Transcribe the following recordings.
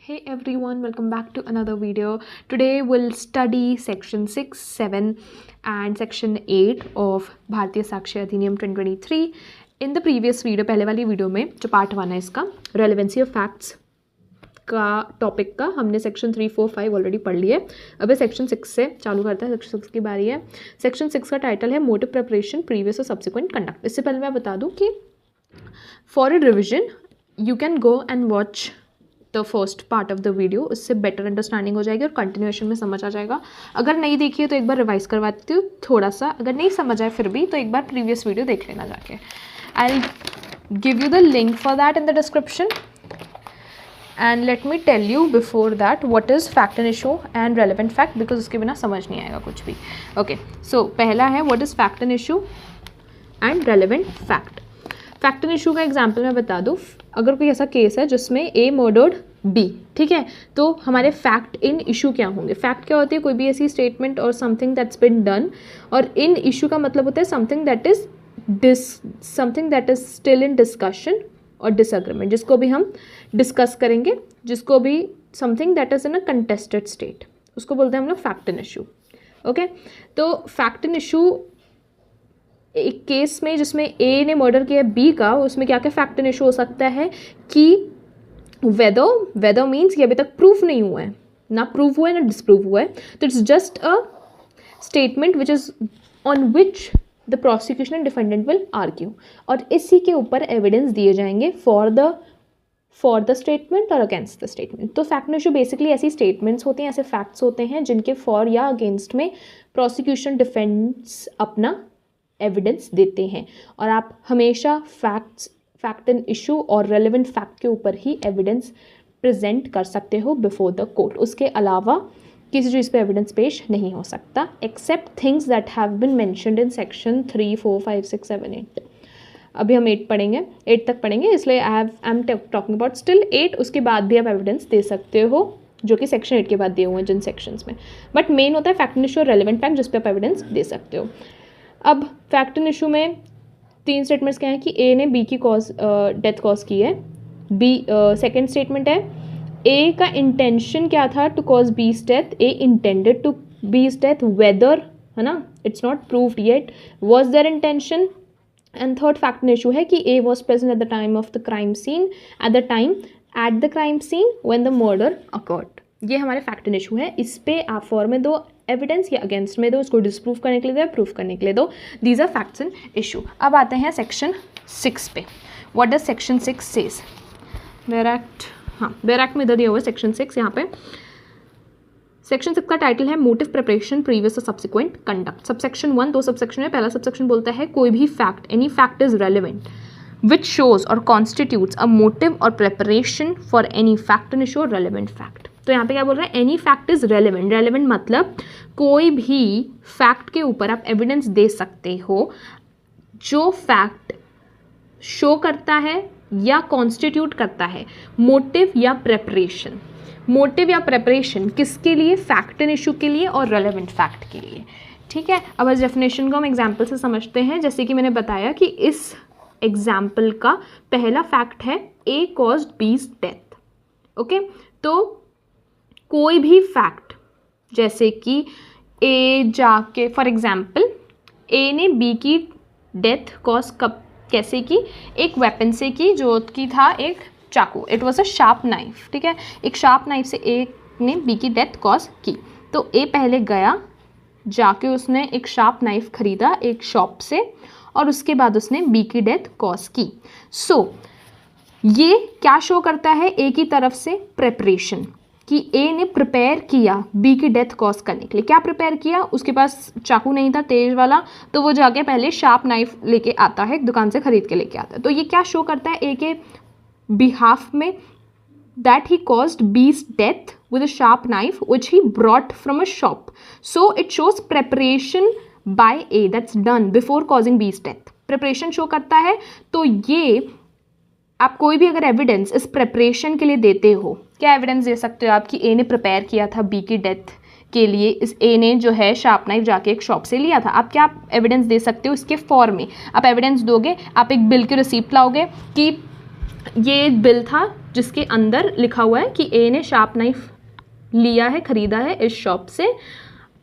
Hey everyone, welcome back to another video. Today we'll study section 6, 7 and section 8 of भारतीय साक्ष्य अधिनियम 2023. In the previous video, पहले वाली video में जो पार्ट 1 है इसका रेलेवेंसी ऑफ फैक्ट्स का टॉपिक का हमने सेक्शन 3, 4, 5 ऑलरेडी पढ़ लिए. अब सेक्शन 6 से चालू करता है. सेक्शन 6 की बारी है. सेक्शन 6 का टाइटल है मोटिव प्रिपरेशन प्रीवियस और सब्सिक्वेंट कंडक्ट. इससे पहले मैं बता दूं कि for a revision you can go and watch the first part of the video. उससे बेटर अंडरस्टैंडिंग हो जाएगी और कंटिन्यूएशन में समझ आ जाएगा. अगर नहीं देखिए तो एक बार रिवाइज करवा देती हूँ थोड़ा सा. अगर नहीं समझ आए फिर भी तो एक बार प्रीवियस वीडियो देख लेना जाके. I give you the link for that in the description. And let me tell you before that what is fact and issue and relevant fact, because उसके बिना समझ नहीं आएगा कुछ भी. ओके, सो पहला है what is fact and issue and relevant fact. Fact and issue का एग्जाम्पल मैं बता दूँ. अगर कोई ऐसा केस है जिसमें ए मर्डर्ड बी, ठीक है, तो हमारे फैक्ट इन इशू क्या होंगे. फैक्ट क्या होती है? कोई भी ऐसी स्टेटमेंट और समथिंग दैट्स बिन डन. और इन इशू का मतलब होता है something that is still in discussion और डिसएग्रीमेंट, जिसको भी हम डिस्कस करेंगे, जिसको भी something that is in a contested state, उसको बोलते हैं हम लोग फैक्ट इन इशू. ओके, तो फैक्ट इन इशू एक केस में जिसमें ए ने मर्डर किया बी का, उसमें क्या क्या फैक्ट एंड इशू हो सकता है कि वेदर मीन्स कि अभी तक प्रूफ नहीं हुआ है, ना प्रूव हुआ है ना डिसप्रूव हुआ है. तो it's just a statement which is on which the prosecution and defendant will argue, और इसी के ऊपर एविडेंस दिए जाएंगे फॉर द स्टेटमेंट और अगेंस्ट द स्टेटमेंट. तो फैक्ट एंड इशू बेसिकली ऐसी स्टेटमेंट्स होते हैं, ऐसे फैक्ट्स होते हैं जिनके फॉर या अगेंस्ट में प्रोसिक्यूशन डिफेंस अपना एविडेंस देते हैं. और आप हमेशा फैक्ट एंड इशू और रेलेवेंट फैक्ट के ऊपर ही एविडेंस प्रेजेंट कर सकते हो बिफोर द कोर्ट. उसके अलावा किसी चीज़ पे एविडेंस पेश नहीं हो सकता except things that have been mentioned in section 3, 4, 5, 6, 7, 8. अभी हम 8 पढ़ेंगे, 8 तक पढ़ेंगे, इसलिए I am talking about still 8. उसके बाद भी आप एविडेंस दे सकते हो जो कि सेक्शन 8 के बाद दिए हुए हैं जिन सेक्शंस में. बट मेन होता है फैक्ट एंड इशू और रेलेवेंट फैक्ट, जिस पे आप एविडेंस दे सकते हो. अब फैक्ट एंड इशू में 3 स्टेटमेंट्स क्या हैं कि ए ने बी की डेथ कॉज की है. बी सेकेंड स्टेटमेंट है ए का इंटेंशन क्या था to cause B's death. A intended to B's death whether, है ना, it's not proved yet, was their intention. And third fact and issue है कि A was present at the time of the crime scene, at the crime scene when the murder occurred. ये हमारे fact and issue है. इस पे आप for में दो एविडेंस या अगेंस्ट में दो, इसको डिसप्रूव करने के लिए दो या प्रूफ करने के लिए दो. These are facts and issue. अब आते हैं सेक्शन 6 पे. What does section 6 says? Bare act में इधर दिया हुआ है सेक्शन 6. यहाँ पे सेक्शन 6 का टाइटल है मोटिव प्रिपरेशन प्रीवियस और सब्सिक्वेंट कंडक्ट. सबसेक्शन 1 दो सबसेक्शन है. पहला सबसेक्शन बोलता है कोई भी fact, any fact is relevant which shows or constitutes a motive or preparation for any fact and issue or relevant fact. तो यहाँ पे क्या बोल रहा है? Any fact is relevant. Relevant मतलब कोई भी फैक्ट के ऊपर आप एविडेंस दे सकते हो जो फैक्ट शो करता है या कॉन्स्टिट्यूट करता है मोटिव या प्रेपरेशन. मोटिव या प्रेपरेशन किसके लिए? फैक्ट एंड इशू के लिए और रेलिवेंट फैक्ट के लिए. ठीक है, अब इस डेफिनेशन को हम एग्जाम्पल से समझते हैं. जैसे कि मैंने बताया कि इस एग्जाम्पल का पहला फैक्ट है ए कॉज्ड बीज डेथ. ओके, तो कोई भी फैक्ट जैसे कि ए जाके फॉर एग्जाम्पल ए ने बी की डेथ कॉज कब कैसे की? एक वेपन से की जो कि था एक चाकू. It was a sharp knife. ठीक है, एक शार्प नाइफ से ए ने बी की डेथ कॉज की. तो ए पहले गया, जाके उसने एक शार्प नाइफ खरीदा एक शॉप से और उसके बाद उसने बी की डेथ कॉज की. सो ये क्या शो करता है? ए की तरफ से प्रेपरेशन, कि ए ने प्रिपेयर किया बी की डेथ कॉज करने के लिए. क्या प्रिपेयर किया? उसके पास चाकू नहीं था तेज वाला, तो वो जाके पहले शार्प नाइफ लेके आता है, दुकान से खरीद के लेके आता है. तो ये क्या शो करता है ए के बिहाफ में? That he caused B's death with a sharp knife which he brought from a shop. So it shows preparation by A that's done before causing B's death. Preparation show करता है. तो ये आप कोई भी अगर एविडेंस इस प्रिपरेशन के लिए देते हो, क्या एविडेंस दे सकते हो आप कि ए ने प्रिपेयर किया था बी की डेथ के लिए? इस ए ने जो है शार्प नाइफ जाके एक शॉप से लिया था. आप क्या एविडेंस दे सकते हो इसके फॉर्म में? आप एविडेंस दोगे, आप एक बिल की रिसीप्ट लाओगे कि ये बिल था जिसके अंदर लिखा हुआ है कि ए ने शार्प नाइफ लिया है, ख़रीदा है इस शॉप से।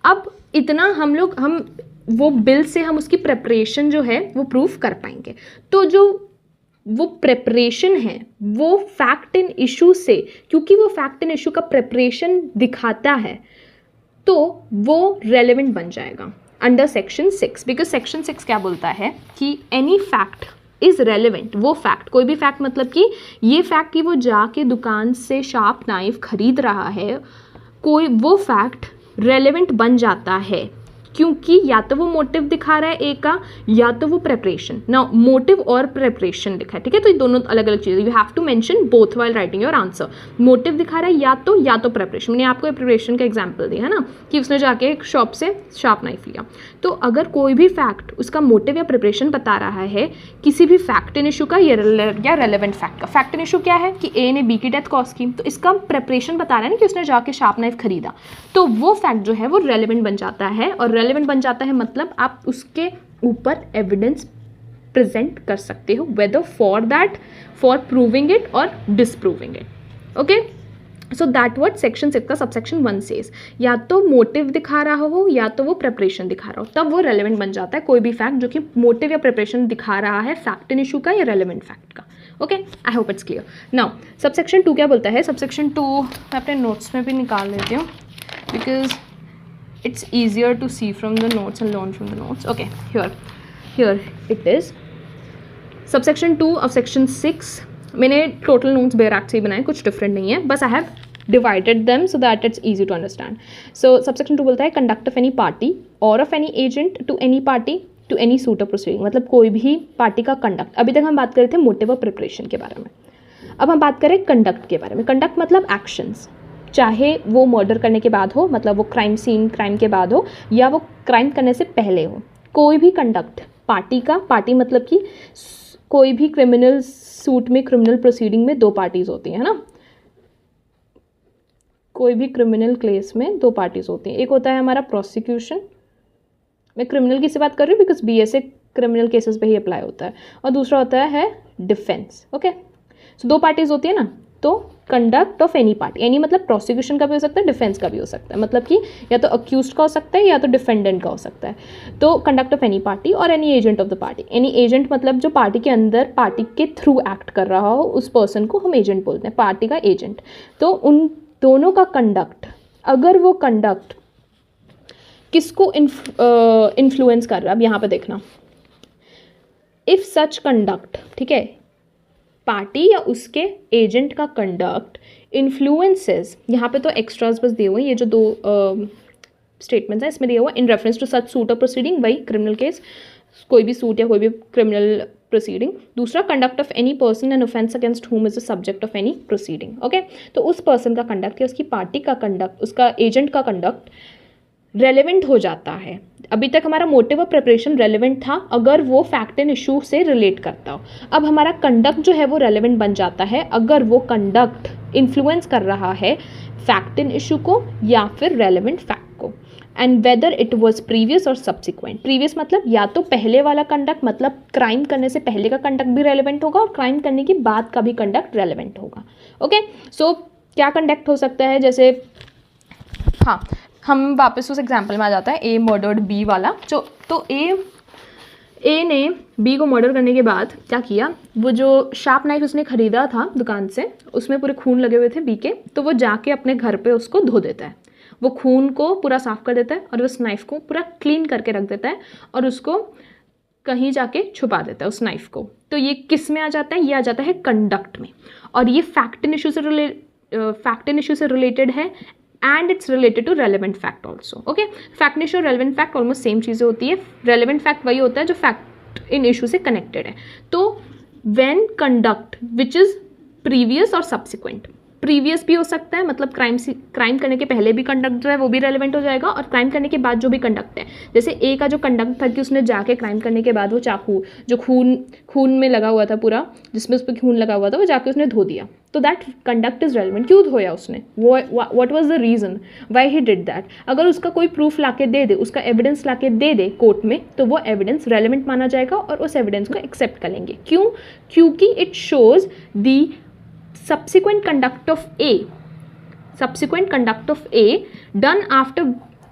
अब इतना हम वो बिल से हम उसकी प्रेपरेशन जो है वो प्रूफ कर पाएंगे। तो जो वो प्रेपरेशन है वो फैक्ट इन इशू से, क्योंकि वो फैक्ट इन इशू का प्रेपरेशन दिखाता है तो वो रेलेवेंट बन जाएगा अंडर सेक्शन 6। बिकॉज सेक्शन 6 क्या बोलता है कि एनी फैक्ट इज़ रेलेवेंट। वो फैक्ट, कोई भी फैक्ट मतलब कि ये फैक्ट कि वो जाके दुकान से शार्प नाइफ खरीद रहा है, कोई वो फैक्ट रेलेवेंट बन जाता है क्योंकि या तो वो मोटिव दिखा रहा है ए का, या तो वो प्रेपरेशन। ना मोटिव और प्रेपरेशन लिखा है, ठीक है, तो ये दोनों अलग अलग चीज़ें, you have to mention both while writing your answer. Motive दिखा रहा है या तो प्रेपरेशन। मैंने आपको प्रेपरेशन का एग्जाम्पल दिया है ना कि उसने जाके एक शॉप से शार्प नाइफ लिया। तो अगर कोई भी फैक्ट उसका मोटिव या प्रिपरेशन बता रहा है किसी भी फैक्ट इन इशू का या रेलेवेंट फैक्ट का। फैक्ट इन इशू क्या है कि ए ने बी की डेथ कॉज की, तो इसका प्रिपरेशन बता रहा है ना कि उसने जाके शार्प नाइफ खरीदा, तो वो फैक्ट जो है वो रेलेवेंट बन जाता है। और रेलेवेंट बन जाता है मतलब आप उसके ऊपर एविडेंस प्रेजेंट कर सकते हो, वेदर फॉर प्रूविंग इट और disproving it. Okay, so that word section 6 का सबसेक्शन 1 सेज, या तो मोटिव दिखा रहा हो या तो वो प्रिपरेशन दिखा रहा हो, तब वो रेलेवेंट बन जाता है कोई भी फैक्ट जो कि मोटिव या प्रिपरेशन दिखा रहा है फैक्ट इन इशू का या रेलेवेंट फैक्ट का। Okay, I hope it's clear. Now subsection 2 क्या बोलता है? सबसेक्शन 2 मैं अपने नोट्स में भी निकाल लेती हूँ because it's easier to see from the notes and learn from the notes. Okay, here it is. Subsection 2 of section 6, मैंने total notes बेरैक से ही बनाए, कुछ different नहीं है, बस I have divided them so that it's easy to understand. So subsection 2 बोलता है conduct of any party or of any agent to any party to any suit or proceeding, मतलब कोई भी पार्टी का कंडक्ट। अभी तक हम बात कर रहे थे मोटिव और प्रिपरेशन के बारे में, अब हम बात करें कंडक्ट के बारे में। कंडक्ट मतलब एक्शंस, चाहे वो मर्डर करने के बाद हो, मतलब वो क्राइम के बाद हो, या वो क्राइम करने से पहले हो। कोई भी कंडक्ट पार्टी मतलब कि कोई भी क्रिमिनल सूट में, क्रिमिनल प्रोसीडिंग में 2 पार्टीज़ होती हैं ना, कोई भी क्रिमिनल केस में 2 पार्टीज़ होती हैं। एक होता है हमारा प्रोसिक्यूशन, मैं क्रिमिनल की से बात कर रही हूँ बिकॉज BSA क्रिमिनल केसेस पे ही अप्लाई होता है, और दूसरा होता है डिफेंस। ओके, सो 2 पार्टीज़ होती है ना, तो conduct of any party, any मतलब प्रोसिक्यूशन का भी हो सकता है, डिफेंस का भी हो सकता है, मतलब कि या तो अक्यूज्ड का हो सकता है या तो डिफेंडेंट का हो सकता है। तो कंडक्ट ऑफ एनी पार्टी और any agent of the party. Any agent मतलब जो पार्टी के अंदर पार्टी के थ्रू एक्ट कर रहा हो, उस पर्सन को हम एजेंट बोलते हैं, पार्टी का एजेंट। तो उन दोनों का कंडक्ट, अगर वो कंडक्ट किसको इन्फ्लुएंस कर रहा है, अब यहाँ पर देखना, इफ़ सच कंडक्ट, ठीक है, पार्टी या उसके एजेंट का कंडक्ट इन्फ्लुएंसेस, यहाँ पे तो एक्स्ट्रास बस दिए हुए हैं, ये जो 2 स्टेटमेंट्स हैं इसमें दिया हुआ in reference to such suit और प्रोसीडिंग, वही क्रिमिनल केस, कोई भी सूट या कोई भी क्रिमिनल प्रोसीडिंग। दूसरा, conduct of any person and offence against whom is the subject of any proceeding. Okay, तो उस पर्सन का कंडक्ट या उसकी पार्टी का कंडक्ट, उसका एजेंट का कंडक्ट रेलेवेंट हो जाता है। अभी तक हमारा मोटिव और प्रिपरेशन रेलेवेंट था अगर वो फैक्ट इन इशू से रिलेट करता हो। अब हमारा कंडक्ट जो है वो रेलेवेंट बन जाता है अगर वो कंडक्ट इन्फ्लुएंस कर रहा है फैक्ट इन इशू को या फिर रेलेवेंट फैक्ट को, and whether it was previous और सब्सिक्वेंट। प्रीवियस मतलब या तो पहले वाला कंडक्ट, मतलब क्राइम करने से पहले का कंडक्ट भी रेलेवेंट होगा और क्राइम करने के बाद का भी कंडक्ट रेलेवेंट होगा। ओके, सो क्या कंडक्ट हो सकता है, जैसे हाँ, हम वापस उस एग्जाम्पल में आ जाता है, ए मर्डर्ड बी वाला। तो ए ने बी को मर्डर करने के बाद क्या किया, वो जो शार्प नाइफ उसने ख़रीदा था दुकान से, उसमें पूरे खून लगे हुए थे बी के, तो वो जाके अपने घर पे उसको धो देता है, वो खून को पूरा साफ़ कर देता है और उस नाइफ़ को पूरा क्लीन करके रख देता है और उसको कहीं जाके छुपा देता है उस नाइफ़ को। तो ये किस में आ जाता है, ये आ जाता है कंडक्ट में, और ये फैक्ट इन इशू से रिलेटेड है and it's related to relevant fact also. Okay, fact in issue और relevant fact almost सेम चीज़ें होती है। relevant fact वही होता है जो fact इन इशू से connected है। तो when conduct which is previous or subsequent, previous भी हो सकता है, मतलब क्राइम करने के पहले भी कंडक्ट जो है वो भी रेलेवेंट हो जाएगा, और क्राइम करने के बाद जो भी कंडक्ट है, जैसे ए का जो कंडक्ट था कि उसने जाके क्राइम करने के बाद वो चाकू जो खून में लगा हुआ था पूरा, जिसमें उस पर खून लगा हुआ था, वो जाके उसने धो दिया, तो दैट कंडक्ट इज रेलेवेंट। क्यों धोया उसने, वो what was the reason why he did that. अगर उसका कोई प्रूफ लाके दे दे, उसका एविडेंस लाके दे दे कोर्ट में, तो वो एविडेंस रेलेवेंट माना जाएगा और उस एविडेंस को एक्सेप्ट कर लेंगे। क्यों? क्योंकि it shows the subsequent conduct of A done after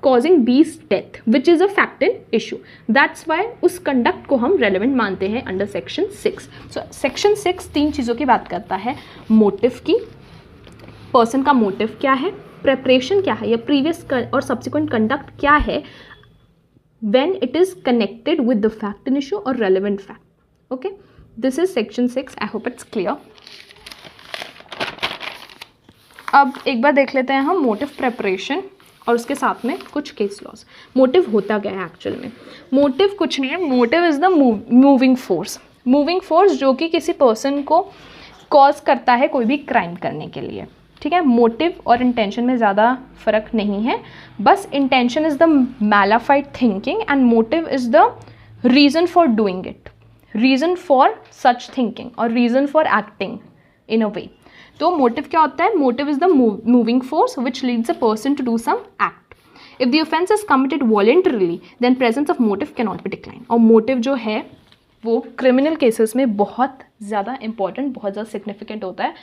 causing B's death, which is a fact and issue. That's why उस conduct को हम relevant मानते हैं under section 6. So section 6 तीन चीज़ों की बात करता है, motive की, person का motive क्या है, preparation क्या है, या previous और subsequent conduct क्या है, when it is connected with the fact and issue or relevant fact. Okay, this is section 6. I hope it's clear. अब एक बार देख लेते हैं हम मोटिव प्रेपरेशन और उसके साथ में कुछ केस लॉज। मोटिव होता क्या है एक्चुअल में? मोटिव कुछ नहीं है, motive is the moving force. Moving force जो कि किसी पर्सन को कॉज करता है कोई भी क्राइम करने के लिए, ठीक है। मोटिव और इंटेंशन में ज़्यादा फ़र्क नहीं है, बस intention is the malafide thinking and motive is the reason for doing it, reason for such thinking और reason for acting in a way. तो मोटिव क्या होता है? Motive is the moving force which leads a person to do some act. If the offence is committed voluntarily then presence of motive cannot be decline. और motive जो है वो criminal cases में बहुत ज़्यादा इंपॉर्टेंट, बहुत ज़्यादा significant होता है।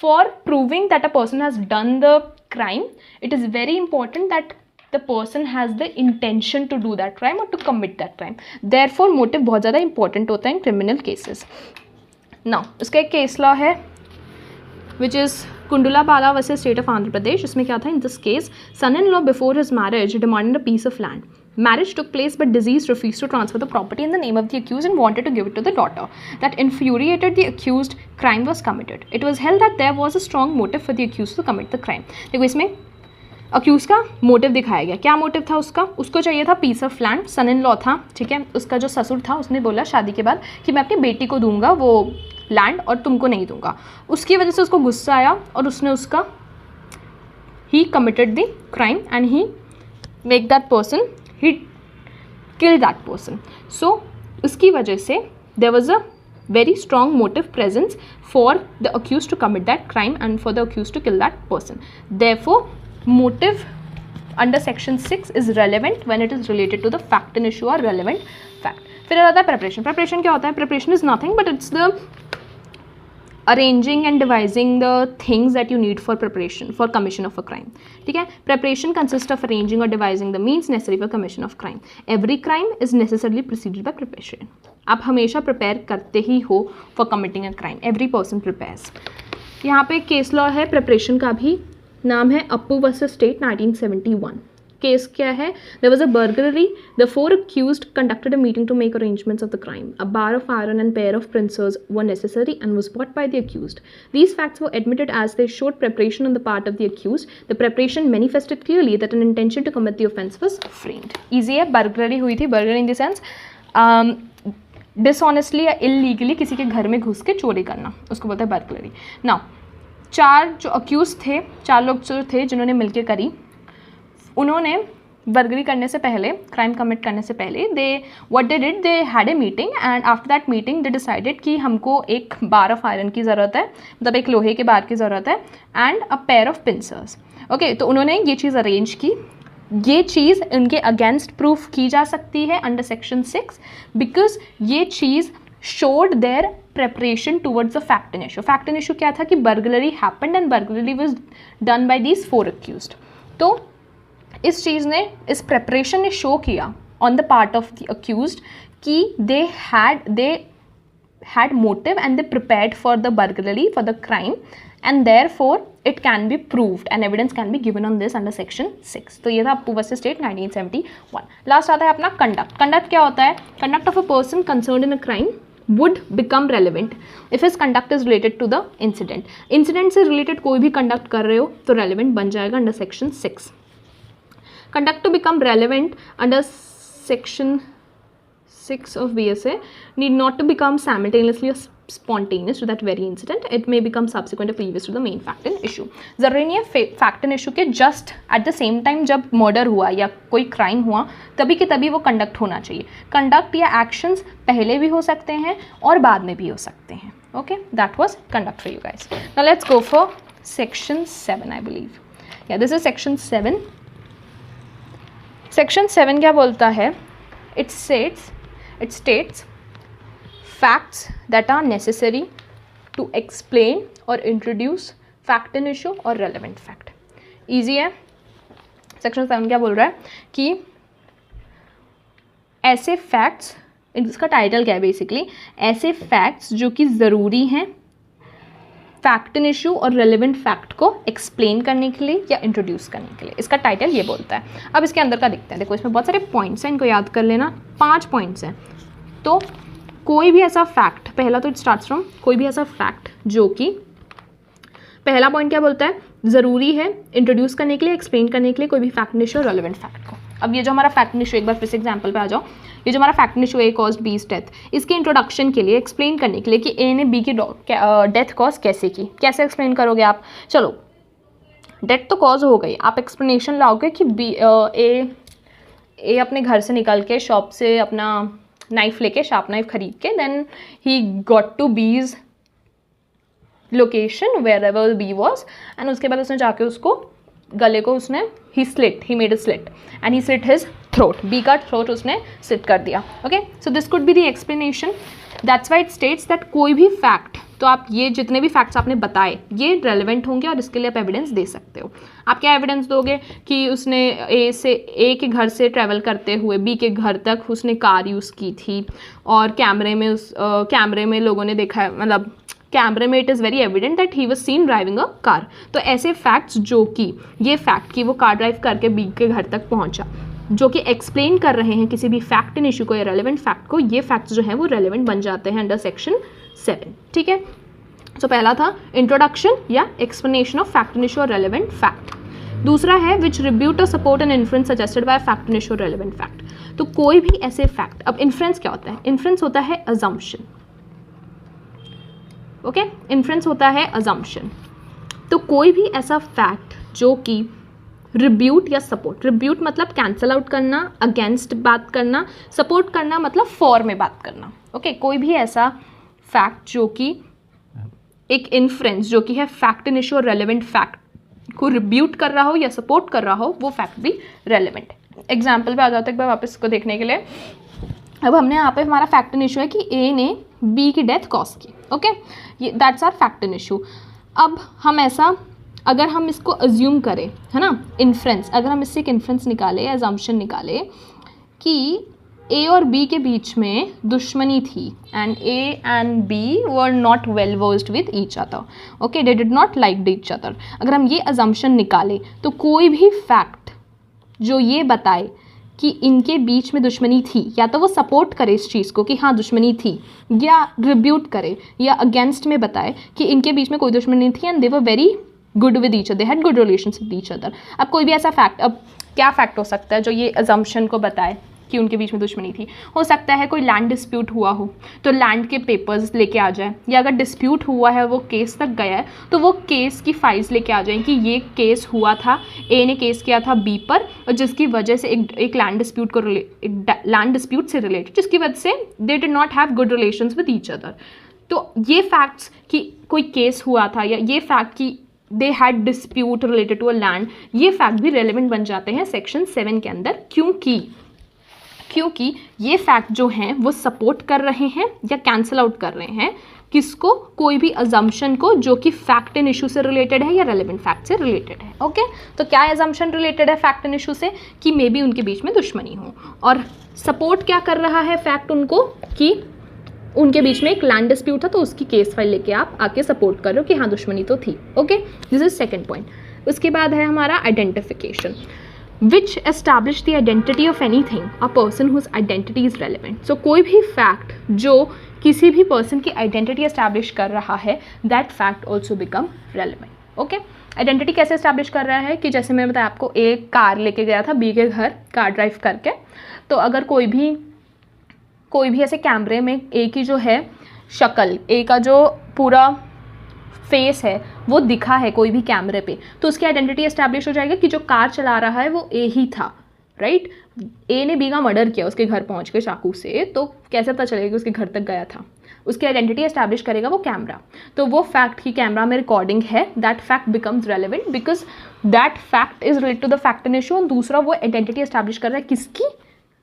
For proving that a person has done the crime, it is very important that the person has the intention to do that crime or to commit that crime. Therefore motive बहुत ज़्यादा important होता है in criminal cases. Now इसका एक case law है which is Kundulabala versus State of Andhra Pradesh. इसमें क्या था? In this case, son-in-law before his marriage demanded a piece of land. Marriage took place, but deceased refused to transfer the property in the name of the accused and wanted to give it to the daughter. That infuriated the accused. Crime was committed. It was held that there was a strong motive for the accused to commit the crime. देखो इसमें accused का motive दिखाया गया। क्या motive था उसका? उसको चाहिए था piece of land, son in law था, ठीक है। उसका जो ससुर था उसने बोला शादी के बाद कि मैं अपनी बेटी को दूंगा वो लैंड और तुमको नहीं दूंगा। उसकी वजह से उसको गुस्सा आया और उसने उसका ही committed the crime and he make that person, he kill that person. So उसकी वजह से there was a very strong motive presence for the accused to commit that crime and for the accused to kill that person. Therefore motive under section 6 is relevant when it is related to the fact and issue or relevant fact. फिर आता है preparation. Preparation क्या होता है? Preparation is nothing but it's the arranging and devising the things that you need for preparation for commission of a crime. ठीक है? Preparation consists of arranging or devising the means necessary for commission of crime. Every crime is necessarily preceded by preparation. आप हमेशा prepare करते ही हो for committing a crime. Every person prepares. यहाँ पे case law है preparation का भी, नाम है अप्पू वर्सेस स्टेट 1971। केस क्या है? There was a burglary, the four accused conducted a meeting to make arrangements of the crime. A bar of iron and pair of pincers were necessary and was bought by the accused. These facts were admitted as they showed preparation on the part of the accused. The preparation manifested clearly that an intention to commit the offense was framed. Easy है, burglary हुई थी, burglary in the sense dishonestly या illegally किसी के घर में घुस के चोरी करना, उसको बोलते हैं बर्गलरी। नाउ चार जो अक्यूज थे, चार लोग जो थे जिन्होंने मिलकर करी, उन्होंने बर्गलरी करने से पहले, क्राइम कमिट करने से पहले, what they did, they had a meeting and after that meeting they decided कि हमको एक बार ऑफ आयरन की ज़रूरत है, मतलब एक लोहे के बार की ज़रूरत है, and a pair of pincers. Okay, तो उन्होंने ये चीज़ अरेंज की। ये चीज़ इनके अगेंस्ट प्रूफ की जा सकती है अंडर सेक्शन 6 बिकॉज ये चीज़ showed their preparation towards the fact and issue. Fact and issue क्या था कि burglary happened and burglary was done by these four accused. तो इस चीज़ ने, इस preparation ने show किया on the part of the accused कि they had motive and they prepared for the burglary, for the crime, and therefore it can be proved and evidence can be given on this under section 6. तो ये था Appu versus state 1971. Last आता है अपना conduct. Conduct क्या होता है? Conduct of a person concerned in a crime would become relevant if his conduct is related to the incident. Incident से related कोई भी conduct कर रहे हो तो relevant बन जाएगा under section 6. Conduct to become relevant under section 6 of BSA need not to become simultaneously spontaneous to that very incident, it may become subsequent or previous to the main fact and issue. ज़रूरी नहीं है fact and issue के just at the same time जब murder हुआ या कोई crime हुआ तभी के तभी वो कंडक्ट होना चाहिए. कंडक्ट या एक्शंस पहले भी हो सकते हैं और बाद में भी हो सकते हैं. Okay, that was conduct for you guys. Now let's go for section 7 I believe. या दिस इज सेक्शन 7. सेक्शन 7 क्या बोलता है? It states facts that are necessary to explain or introduce fact and issue or relevant fact. Easy है. Section 7 क्या बोल रहा है कि ऐसे फैक्ट्स, इसका टाइटल क्या है बेसिकली, ऐसे फैक्ट्स जो कि ज़रूरी हैं फैक्ट एंड इशू और रेलिवेंट फैक्ट को एक्सप्लेन करने के लिए या इंट्रोड्यूस करने के लिए. इसका टाइटल ये बोलता है. अब इसके अंदर का देखते हैं. देखो इसमें बहुत सारे पॉइंट्स हैं, इनको याद कर लेना. 5 पॉइंट्स हैं. तो कोई भी ऐसा फैक्ट, पहला तो इट स्टार्ट्स फ्रॉम कोई भी ऐसा फैक्ट जो कि, पहला पॉइंट क्या बोलता है? ज़रूरी है इंट्रोड्यूस करने के लिए, एक्सप्लेन करने के लिए कोई भी फैक्ट एंड इशू और रेलिवेंट फैक्ट को. अब ये जो हमारा फैक्ट एंड इशू, एक बार फिर से एग्जाम्पल पे आ जाओ. ये जो हमारा fact and issue A caused B's death, इसके इंट्रोडक्शन के लिए, एक्सप्लेन करने के लिए कि ए ने बी की डेथ कॉज कैसे की, कैसे एक्सप्लेन करोगे आप? चलो डेथ तो कॉज हो गई, आप एक्सप्लेनेशन लाओगे कि ए अपने घर से निकल के शॉप से अपना नाइफ लेके, शार्प नाइफ खरीद के, then he got to B's location wherever B was, and उसके बाद उसने जाके उसको गले को उसने he made a slit and he slit his throat. B का थ्रोट उसने स्लिट कर दिया. Okay, so this could be the explanation. That's why it states that कोई भी फैक्ट, तो आप ये जितने भी फैक्ट्स आपने बताए ये रेलिवेंट होंगे और इसके लिए आप एविडेंस दे सकते हो. आप क्या एविडेंस दोगे कि उसने ए के घर से ट्रैवल करते हुए बी के घर तक उसने कार यूज़ की थी और कैमरे में लोगों ने देखा है, मतलब कैमरे में it is very evident that he was scene driving a car. तो ऐसे फैक्ट्स जो कि ये फैक्ट कि वो कार ड्राइव करके बी के घर तक पहुंचा, जो कि एक्सप्लेन कर रहे हैं किसी भी फैक्ट एंड इशू को या रेलेवेंट फैक्ट को, ये फैक्ट्स जो हैं वो रेलेवेंट बन जाते हैं अंडर सेक्शन 7. ठीक है. तो पहला था इंट्रोडक्शन या explanation of fact and issue और रेलेवेंट फैक्ट. दूसरा है विच रिब्यूट और support an inference suggested by fact and issue और रेलेवेंट फैक्ट. तो कोई भी ऐसे फैक्ट, अब इन्फ्रेंस क्या होता है? इन्फ्रेंस होता है अजम्पशन. ओके, इन्फ्रेंस होता है अजम्पशन. तो कोई भी ऐसा फैक्ट जो कि रिब्यूट या सपोर्ट, रिब्यूट मतलब कैंसल आउट करना, अगेंस्ट बात करना, सपोर्ट करना मतलब फॉर में बात करना. ओके, कोई भी ऐसा फैक्ट जो कि एक इन्फ्रेंस जो कि है फैक्ट एंड इशू और रेलेवेंट फैक्ट को रिब्यूट कर रहा हो या सपोर्ट कर रहा हो, वो फैक्ट भी रेलेवेंट. एग्जाम्पल पे आ जाता है एक बार वापस इसको देखने के लिए. अब हमने यहाँ पे हमारा फैक्ट एंड इशू है कि ए ने बी की डेथ कॉज की. ओके, ये that's are fact and issue. अब हम ऐसा, अगर हम इसको अज्यूम करें, है ना, इन्फ्रेंस, अगर हम इससे एक इन्फ्रेंस निकाले, एजम्पशन निकाले कि ए और बी के बीच में दुश्मनी थी and A and B were not well versed with each other. Okay, they did not like each other. अगर हम ये अजम्पशन निकाले तो कोई भी फैक्ट जो ये बताए कि इनके बीच में दुश्मनी थी, या तो वो सपोर्ट करे इस चीज़ को कि हाँ दुश्मनी थी, या रिब्यूट करे या अगेंस्ट में बताए कि इनके बीच में कोई दुश्मनी नहीं थी and they were very good with each other, they had good relations with each other. अब कोई भी ऐसा फैक्ट, अब क्या फैक्ट हो सकता है जो ये अजम्पशन को बताए कि उनके बीच में दुश्मनी थी? हो सकता है कोई लैंड डिस्प्यूट हुआ हो तो लैंड के पेपर्स लेके आ जाए, या अगर डिस्प्यूट हुआ है वो केस तक गया है तो वो केस की फाइल्स लेके आ जाए कि ये केस हुआ था, ए ने केस किया था बी पर, और जिसकी वजह से एक लैंड डिस्प्यूट को लैंड डिस्प्यूट से रिलेटेड, जिसकी वजह से दे did not have good relations with each other. तो ये फैक्ट्स कि कोई केस हुआ था, या ये फैक्ट कि they had dispute related to a land, ये फैक्ट भी रेलिवेंट बन जाते हैं सेक्शन 7 के अंदर, क्योंकि ये फैक्ट जो हैं वो सपोर्ट कर रहे हैं या कैंसिल आउट कर रहे हैं किसको? कोई भी अजम्पशन को जो कि फैक्ट एंड इशू से रिलेटेड है या रेलेवेंट फैक्ट से रिलेटेड है. ओके, तो क्या अजम्पशन रिलेटेड है फैक्ट एंड इशू से? कि मे बी उनके बीच में दुश्मनी हो. और सपोर्ट क्या कर रहा है फैक्ट उनको? कि उनके बीच में एक लैंड डिस्प्यूट था तो उसकी केस फाइल लेके आप आके सपोर्ट कर रहे हो कि हाँ दुश्मनी तो थी. Okay, this is second point. उसके बाद है हमारा identification, which establish the identity of anything, a person whose identity is relevant. So कोई भी fact जो किसी भी person की identity establish कर रहा है, that fact also become relevant. Okay? Identity कैसे establish कर रहा है कि जैसे मैंने बताया आपको, एक कार लेके गया था बी के घर कार ड्राइव करके, तो अगर कोई भी ऐसे कैमरे में ए की जो है शक्ल, ए का जो पूरा फेस है वो दिखा है कोई भी कैमरे पे, तो उसकी आइडेंटिटी एस्टैब्लिश हो जाएगा कि जो कार चला रहा है वो ए ही था, राइट। ए ने बी का मर्डर किया उसके घर पहुंच के चाकू से, तो कैसे पता चलेगा कि उसके घर तक गया था? उसकी आइडेंटिटी एस्टैब्लिश करेगा वो कैमरा। तो वो फैक्ट की कैमरा में रिकॉर्डिंग है, that fact becomes relevant because that fact is related to the fact in issue. और दूसरा वो आइडेंटिटी एस्टैब्लिश कर रहा है किसकी?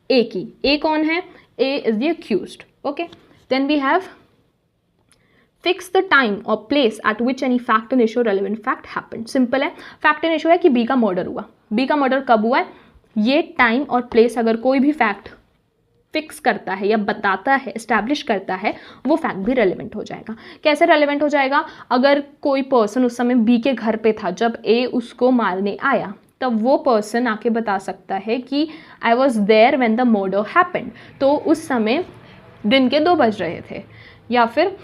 ए की। ए कौन है? A is the accused. Okay, then we have fix the time और place at which any fact in issue relevant fact happened. Simple है, फैक्ट इन इशू है कि बी का मर्डर हुआ। बी का मर्डर कब हुआ है? ये टाइम और प्लेस अगर कोई भी फैक्ट फिक्स करता है या बताता है, एस्टैब्लिश करता है, वो फैक्ट भी रेलिवेंट हो जाएगा। कैसे रेलिवेंट हो जाएगा? अगर कोई पर्सन उस समय बी के घर पे था जब ए उसको मारने आया, तब वो पर्सन आके बता सकता है कि I was there when the murder happened. तो उस समय दिन के 2 बज रहे थे, या फिर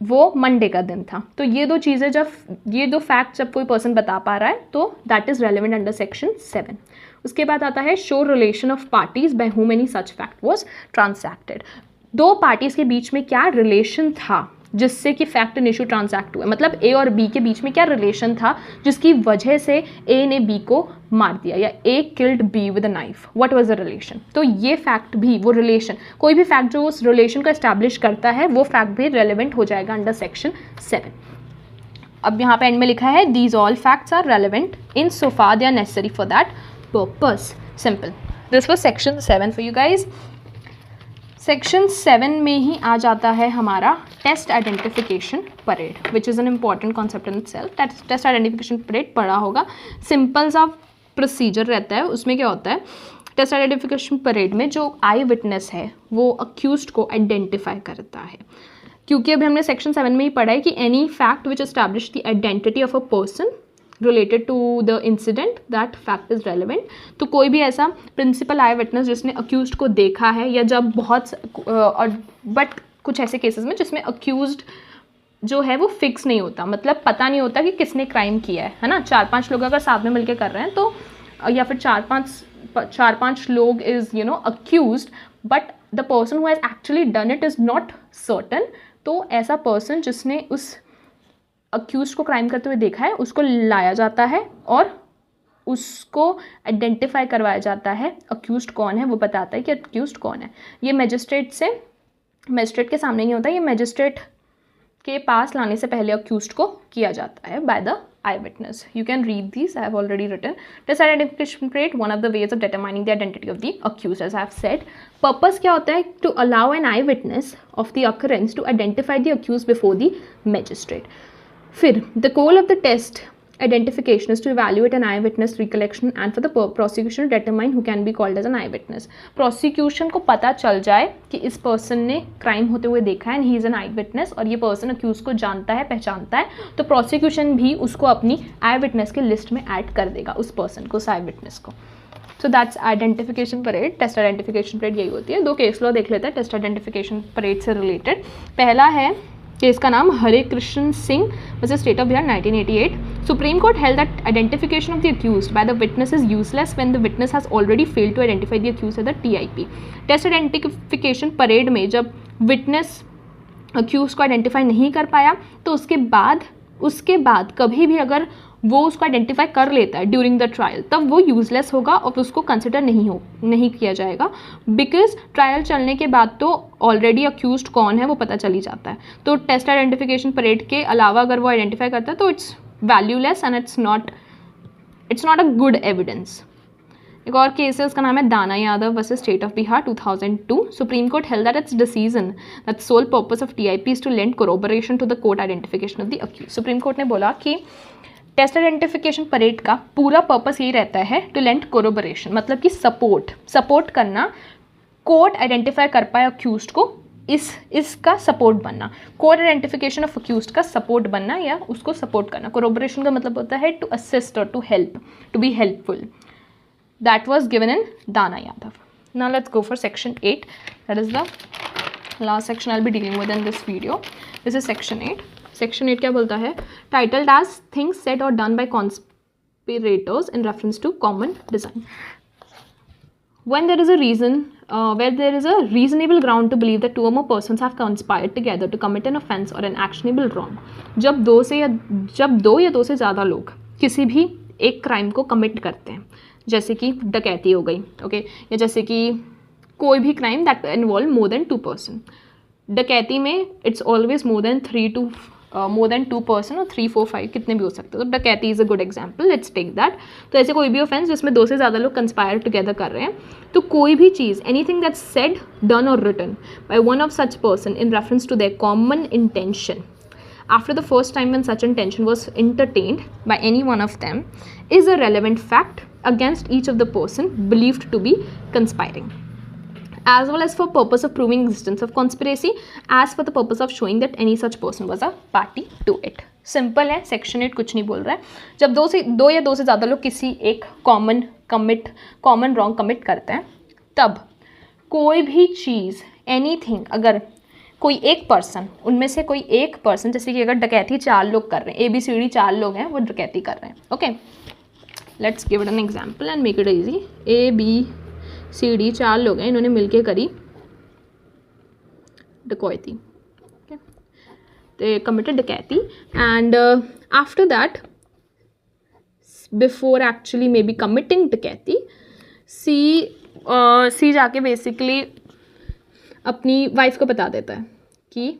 वो मंडे का दिन था। तो ये 2 चीज़ें जब, ये 2 फैक्ट जब कोई पर्सन बता पा रहा है, तो that is relevant under section 7। उसके बाद आता है show relation of parties by whom any such fact was transacted. 2 parties के बीच में क्या रिलेशन था जिससे कि फैक्ट इन इशू ट्रांसैक्ट हुआ, मतलब ए और बी के बीच में क्या रिलेशन था जिसकी वजह से ए ने बी को मार दिया, या A killed B with a knife, what was the relation. तो ये फैक्ट भी, वो रिलेशन, कोई भी फैक्ट जो उस रिलेशन को एस्टैब्लिश करता है, वो फैक्ट भी रेलिवेंट हो जाएगा अंडर सेक्शन 7। अब यहाँ पे एंड में लिखा है these all facts are relevant in so far they are necessary for that purpose. Simple, this was section 7 for you guys. Section 7 में ही आ जाता है हमारा test identification parade, which is an important concept in itself. Test identification parade पढ़ा होगा, simple सा procedure रहता है। उसमें क्या होता है, टेस्ट आइडेंटिफिकेशन परेड में जो आई विटनेस है वो अक्यूज्ड को आइडेंटिफाई करता है। क्योंकि अभी हमने सेक्शन 7 में ही पढ़ा है कि any fact which establish the identity of a person related to the incident that fact is relevant। तो कोई भी ऐसा प्रिंसिपल आई विटनेस जिसने अक्यूज्ड को देखा है, या जब बहुत बट कुछ ऐसे केसेस में जिसमें अक्यूज्ड जो है वो फिक्स नहीं होता, मतलब पता नहीं होता कि किसने क्राइम किया है ना। 4-5 लोग अगर साथ में मिलकर कर रहे हैं तो, या फिर 4-5 लोग is you know accused, but the person who has actually done it is not certain. तो ऐसा पर्सन जिसने उस अक्यूज को क्राइम करते हुए देखा है, उसको लाया जाता है और उसको आइडेंटिफाई करवाया जाता है अक्यूज्ड कौन है, वो बताता है कि अक्यूज्ड कौन है। ये मजिस्ट्रेट के सामने नहीं होता, ये मजिस्ट्रेट के पास लाने से पहले अक्यूज्ड को किया जाता है by the eye witness. You can read this, I have already written. Test identification parade, one of the ways of determining the identity of the accused, as I have said. Purpose क्या होता है? To allow an eye witness of the occurrence to identify the accuse before the magistrate. फिर the goal of the test identification is to evaluate an eyewitness recollection and for the prosecution to determine who can be called as an eyewitness। prosecution को पता चल जाए कि इस person ने crime होते हुए देखा है and he is an eyewitness, और ये person accused को जानता है, पहचानता है, तो prosecution भी उसको अपनी eyewitness के list में add कर देगा, उस person को, उस eyewitness को। So that's identification parade, test identification parade यही होती है। 2 केस लॉ देख लेते हैं test identification parade से related। पहला है केस का नाम Hare Krishna Singh versus state of Bihar 1988। Supreme court held that identification of the accused by the witness is useless when the witness has already failed to identify the accused at the TIP. Test identification parade में जब witness accused को identify नहीं कर पाया, तो उसके बाद कभी भी अगर वो उसको आइडेंटिफाई कर लेता है ड्यूरिंग द ट्रायल, तब वो यूजलेस होगा और उसको कंसिडर नहीं किया जाएगा, बिकॉज ट्रायल चलने के बाद तो ऑलरेडी अक्यूज्ड कौन है वो पता चली जाता है। तो टेस्ट आइडेंटिफिकेशन परेड के अलावा अगर वो आइडेंटिफाई करता है तो it's valueless and it's not a good evidence. एक और केस है, उसका नाम है Dana Yadav versus state of Bihar 2002। Supreme court held that it's decision that sole purpose of TIP is to lend corroboration to the court identification of the accuse. Supreme court ने बोला कि test identification parade का पूरा purpose यही रहता है to lend corroboration, मतलब कि सपोर्ट करना, कोर्ट आइडेंटिफाई कर पाए अक्यूज्ड को, इसका सपोर्ट बनना, कोर्ट आइडेंटिफिकेशन ऑफ अक्यूज्ड का सपोर्ट बनना या उसको सपोर्ट करना। कोरोबरेशन का मतलब होता है टू असिस्ट और to help, to be helpful. That was given in Dana Yadav. Now let's go for section 8, that is the last section I will be dealing with in this video. This is section 8। Section 8 क्या बोलता है? Titled as things said और done by conspirators in reference to common design. When there is a reason where there is a reasonable ground to believe that two or more persons have conspired together to commit an offence or an actionable wrong. जब दो या दो से ज़्यादा लोग किसी भी एक क्राइम को कमिट करते हैं, जैसे कि डकैती हो गई, ओके, या जैसे कि कोई भी crime that involve more than 2 person. डकैती में it's always more than 2 person और 3, 4, 5 कितने भी हो सकते हैं. तो डकैती is a good example, let's take that. तो ऐसे कोई भी ऑफेंस जिसमें 2 से ज़्यादा लोग कंस्पायर टुगेदर कर रहे हैं, तो कोई भी चीज़, एनीथिंग दैट्स सेड, डन और written by one of such person in reference to their common intention after the first time when such intention was entertained by any one of them is a relevant fact against each of the person believed to be conspiring, as well as for purpose of proving existence of conspiracy, as for the purpose of showing that any such person was a party to it. Simple है, section 8 कुछ नहीं बोल रहा है. जब दो या दो से ज़्यादा लोग किसी एक कॉमन रॉन्ग कमिट करते हैं, तब कोई भी चीज़, एनीथिंग, अगर कोई एक पर्सन, उनमें से कोई एक पर्सन, जैसे कि अगर डकैती 4 लोग कर रहे हैं, ABCD 4 लोग हैं, वो डकैती कर रहे हैं, okay, let's give it an example and make it easy. ABCD 4 लोग हैं, इन्होंने मिलके करी डकैती, ओके, they committed डकैती, and after that, before actually maybe committing डकैती, C जाके बेसिकली अपनी वाइफ को बता देता है कि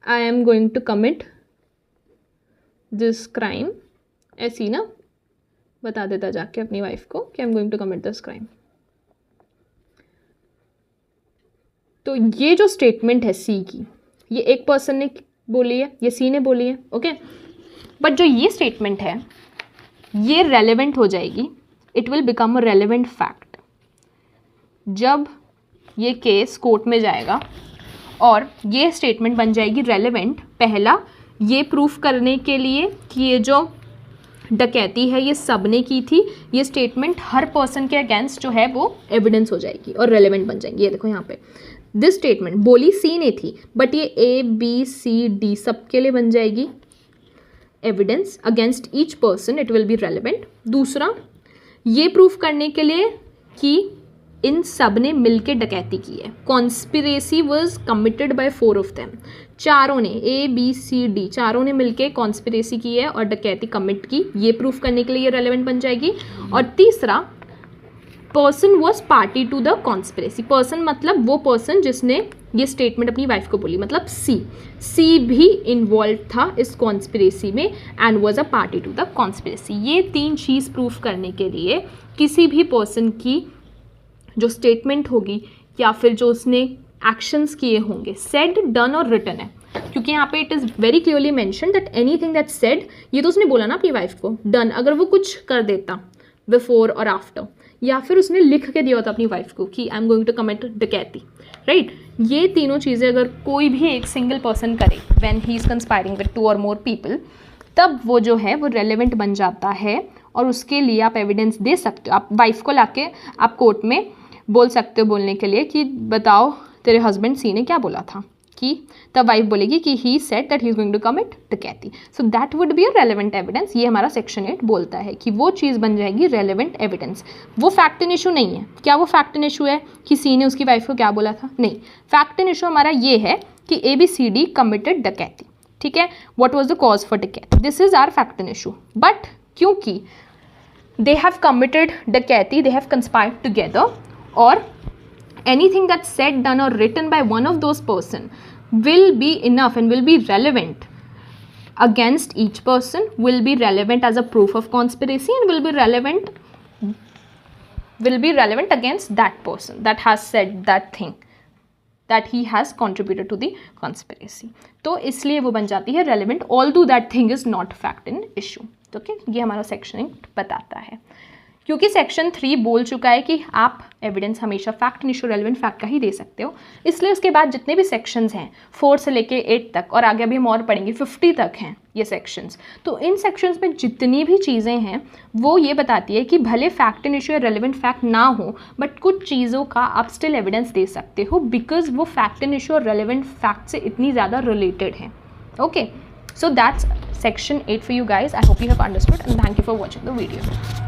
I am going to commit this crime. ऐसी ना बता देता जाके अपनी वाइफ को कि I am going to commit this crime. तो ये जो स्टेटमेंट है सी की, ये एक पर्सन ने बोली है, ये सी ने बोली है, ओके. बट जो ये स्टेटमेंट है, ये रेलेवेंट हो जाएगी, it will become a relevant fact जब ये केस कोर्ट में जाएगा और ये स्टेटमेंट बन जाएगी रेलेवेंट. पहला, ये प्रूफ करने के लिए कि ये जो डकैती है ये सब ने की थी, ये स्टेटमेंट हर पर्सन के अगेंस्ट जो है वो एविडेंस हो जाएगी और रेलेवेंट बन जाएगी. ये देखो यहाँ पे दिस स्टेटमेंट बोली सी ने थी, बट ये ABCD सबके लिए बन जाएगी evidence against each person, it will be relevant. दूसरा, ये प्रूफ करने के लिए कि इन सब ने मिलके डकैती की है, conspiracy was committed by 4 of them. चारों ने, ABCD चारों ने मिलके कॉन्स्पिरेसी की है और डकैती कमिट की, ये प्रूफ करने के लिए ये रेलेवेंट बन जाएगी. और तीसरा, person was party to the conspiracy. Person मतलब वो पर्सन जिसने ये स्टेटमेंट अपनी वाइफ को बोली, मतलब सी भी इन्वॉल्व था इस कॉन्स्पिरेसी में and was a party to the conspiracy. ये 3 चीज़ प्रूफ करने के लिए किसी भी पर्सन की जो स्टेटमेंट होगी या फिर जो उसने एक्शंस किए होंगे, सेड, डन और रिटन है, क्योंकि यहाँ पे it is very clearly mention that anything that said, ये तो उसने बोला ना अपनी वाइफ को, डन, अगर वो कुछ कर देता बिफोर और आफ्टर, या फिर उसने लिख के दिया होता अपनी वाइफ को कि I am going to commit डकैती, राइट. ये तीनों चीज़ें अगर कोई भी एक सिंगल पर्सन करे when he is conspiring with 2 और मोर पीपल, तब वो जो है वो रेलेवेंट बन जाता है और उसके लिए आप एविडेंस दे सकते हो. आप वाइफ को लाके आप कोर्ट में बोल सकते हो बोलने के लिए कि बताओ तेरे हस्बैंड सी ने क्या बोला था, कि तब वाइफ बोलेगी कि he said that he is going to commit डकैती. So that would be a relevant evidence. ये हमारा सेक्शन 8 बोलता है कि वो चीज़ बन जाएगी रेलेवेंट एविडेंस. वो फैक्ट एंड इशू नहीं है. क्या वो फैक्ट एंड इशू है कि सी ने उसकी वाइफ को क्या बोला था? नहीं. फैक्ट एंड इशू हमारा ये है कि ABCD कमिटेड डकैती, ठीक है. What was the cause for डकैती, this is our fact and issue. But क्योंकि दे हैव कमिटेड डकैती, they have conspired together, or anything that's said, done or written by one of those person will be enough and will be relevant against each person, will be relevant as a proof of conspiracy and will be relevant against that person that has said that thing, that he has contributed to the conspiracy. तो इसलिए वो बन जाती है relevant although that thing is not fact and issue. Okay, ये हमारा section 8 बताता है. क्योंकि सेक्शन 3 बोल चुका है कि आप एविडेंस हमेशा fact and issue relevant fact का ही दे सकते हो, इसलिए उसके बाद जितने भी सेक्शंस हैं 4 से लेके 8 तक, और आगे अभी हम और पढ़ेंगे 50 तक हैं ये सेक्शंस. तो इन सेक्शंस में जितनी भी चीज़ें हैं वो ये बताती है कि भले फैक्ट एंड इशू या रेलेवेंट फैक्ट ना हो, बट कुछ चीज़ों का आप स्टिल एविडेंस दे सकते हो बिकॉज वो फैक्ट एंड इशू और रेलेवेंट फैक्ट से इतनी ज़्यादा रिलेटेड है. Okay, so that's section 8 for you guys. I hope you have understood and thank you for watching the video.